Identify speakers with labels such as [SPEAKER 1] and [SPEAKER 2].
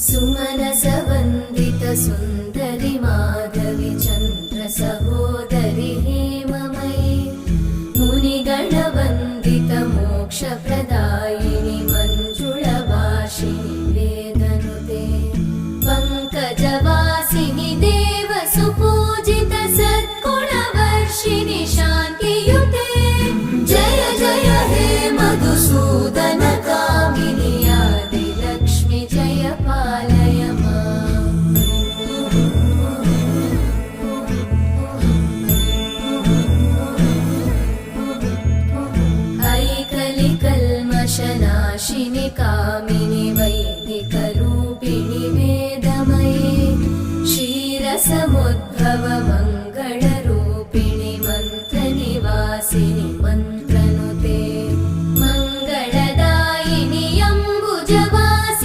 [SPEAKER 1] सुमनसवन्दित सुन्दरि माधवि चन्द्र सहोदरि हेममयि मुनिगणवन्दित मोक्षप्रदायिनि मञ्जुळभाषिणि वेदनुते पङ्कजवासिनि देवसुपूजित सद्गुणवर्षिणि शान्तियुते जय जय हे मधुसूदन कामिनि आदिलक्ष्मि जय पालय माम्। ऐकलिकल्मषनाशिनि कामिनि वै